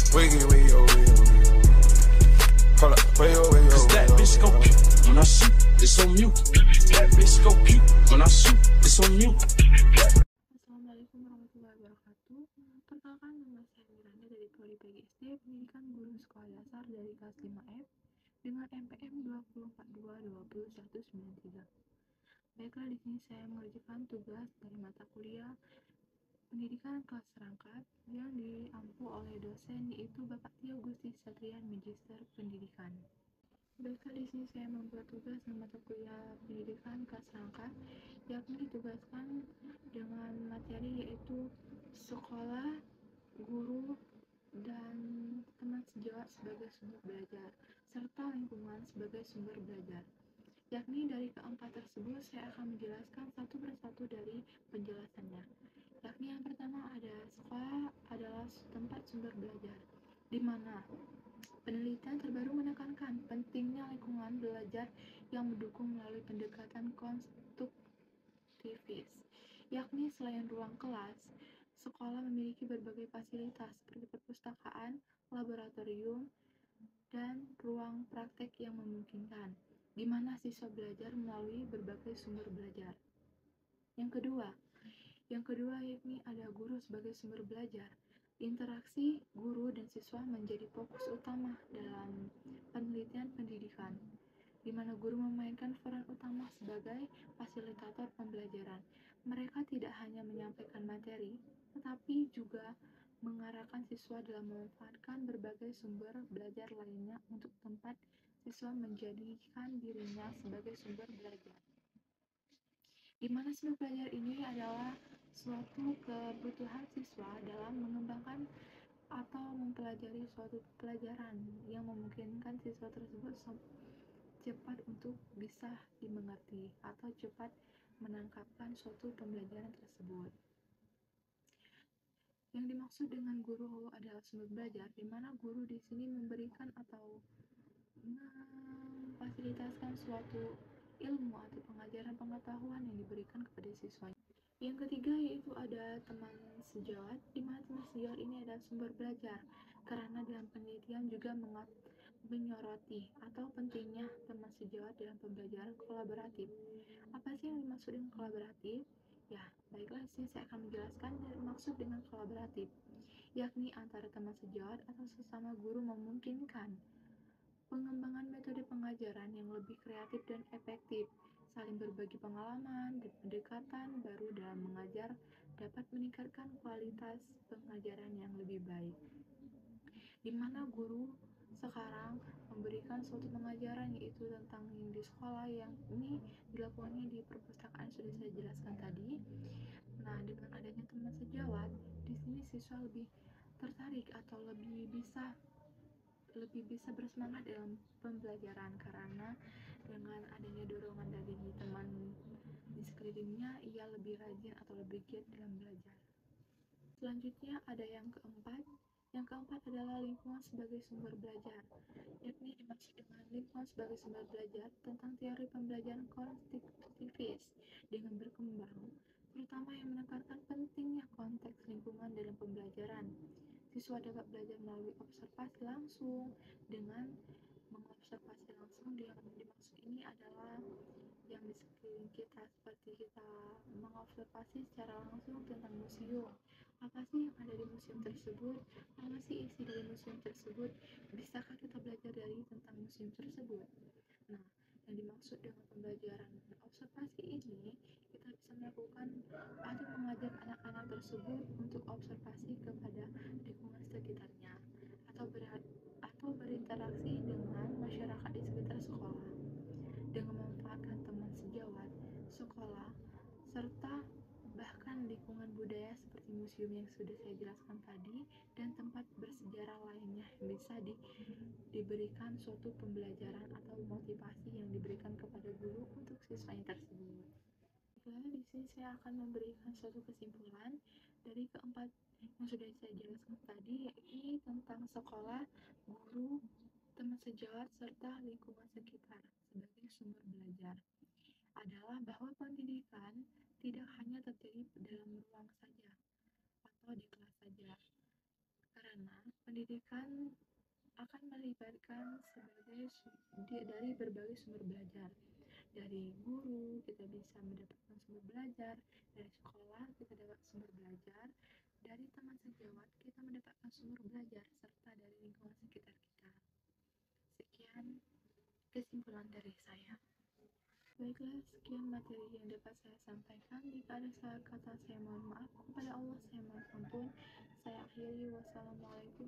Wiggy, wiggy, oh, wiggy, oh, wiggy, oh. Hold up, wiggy, oh, wiggy, oh, Cause that bitch go wiggy, cute when I shoot, it's on mute. That bitch go cute when I shoot, it's on mute. Assalamualaikum warahmatullahi wabarakatuh. Perkenalkan, nama saya Miranda dari Prodi PGSD Pendidikan Guru Sekolah Dasar dari kelas 5F dengan MPM 242201193. Baiklah, di sini saya mengerjakan tugas dari mata kuliah Pendidikan kelas serangkat yang diampu oleh dosen yaitu Bapak Tio Gusti Satrian, Magister Pendidikan. Baiklah, di sini saya membuat tugas mata kuliah Pendidikan kelas serangkat, yakni ditugaskan dengan materi yaitu sekolah, guru, dan teman sejawat sebagai sumber belajar, serta lingkungan sebagai sumber belajar. Yakni dari keempat tersebut saya akan menjelaskan satu persatu dari penjelasannya. Yakni yang pertama ada sekolah adalah tempat sumber belajar, di mana penelitian terbaru menekankan pentingnya lingkungan belajar yang mendukung melalui pendekatan konstruktivis, yakni selain ruang kelas, sekolah memiliki berbagai fasilitas seperti perpustakaan, laboratorium, dan ruang praktek yang memungkinkan, di mana siswa belajar melalui berbagai sumber belajar. Yang kedua yakni ada guru sebagai sumber belajar. Interaksi guru dan siswa menjadi fokus utama dalam penelitian pendidikan, di mana guru memainkan peran utama sebagai fasilitator pembelajaran. Mereka tidak hanya menyampaikan materi, tetapi juga mengarahkan siswa dalam memanfaatkan berbagai sumber belajar lainnya untuk tempat siswa menjadikan dirinya sebagai sumber belajar. Di mana sumber belajar ini adalah suatu kebutuhan siswa dalam mengembangkan atau mempelajari suatu pelajaran yang memungkinkan siswa tersebut cepat untuk bisa dimengerti atau cepat menangkapkan suatu pembelajaran tersebut. Yang dimaksud dengan guru adalah sumber belajar, di mana guru di sini memberikan atau memfasilitasikan suatu ilmu atau pengajaran pengetahuan yang diberikan kepada siswa. Yang ketiga yaitu ada teman sejawat, di mana teman sejawat ini adalah sumber belajar, karena dalam penelitian juga menyoroti atau pentingnya teman sejawat dalam pembelajaran kolaboratif. Apa sih yang dimaksud dengan kolaboratif? Ya, baiklah, di sini saya akan menjelaskan maksud dengan kolaboratif, yakni antara teman sejawat atau sesama guru memungkinkan pengembangan metode pengajaran yang lebih kreatif dan efektif, saling berbagi pengalaman, dan pendekatan baru dalam mengajar dapat meningkatkan kualitas pengajaran yang lebih baik. Di mana guru sekarang memberikan suatu pengajaran yaitu tentang yang di sekolah, yang ini dilakukannya di perpustakaan sudah saya jelaskan tadi. Nah, dengan adanya teman sejawat, di sini siswa lebih tertarik atau lebih bisa bersemangat dalam pembelajaran, karena dengan adanya dorongan dari teman di sekelilingnya, ia lebih rajin atau lebih giat dalam belajar. Selanjutnya ada yang keempat. Yang keempat adalah lingkungan sebagai sumber belajar, yakni dimaksud dengan lingkungan sebagai sumber belajar tentang teori pembelajaran konstruktivis dengan berkembang, terutama yang menekankan pentingnya konteks lingkungan dalam pembelajaran. Siswa dapat belajar melalui observasi langsung. Dengan mengobservasi langsung, yang dimaksud ini adalah yang di sekeliling kita, seperti kita mengobservasi secara langsung tentang museum. Apa sih yang ada di museum tersebut? Apa sih isi dari museum tersebut? Bisakah kita belajar dari tentang museum tersebut? Nah, yang dimaksud dengan pembelajaran observasi ini, kita bisa melakukan atau mengajak anak-anak tersebut untuk observasi kepada lingkungan sekitarnya atau berinteraksi dengan masyarakat di sekitar sekolah dengan memanfaatkan teman sejawat, sekolah, serta bahkan lingkungan budaya seperti museum yang sudah saya jelaskan tadi, dan tempat bersejarah lainnya yang bisa diberikan suatu pembelajaran atau motivasi yang diberikan kepada guru untuk siswanya tersebut. Di sini saya akan memberikan suatu kesimpulan dari keempat yang sudah saya jelaskan tadi, yakni tentang sekolah, guru, teman sejawat, serta lingkungan sekitar sebagai sumber belajar, adalah bahwa pendidikan tidak hanya terjadi dalam ruang saja atau di kelas saja, karena Pendidikan akan melibatkan dari berbagai sumber belajar. Dari guru kita bisa mendapatkan sumber belajar, dari sekolah kita dapat sumber belajar, dari teman sejawat kita mendapatkan sumber belajar, serta dari lingkungan sekitar kita. Sekian kesimpulan dari saya. Baiklah, sekian materi yang dapat saya sampaikan. Jika ada salah kata, saya mohon maaf. Kepada Allah saya mohon ampun. Saya akhiri. Wassalamualaikum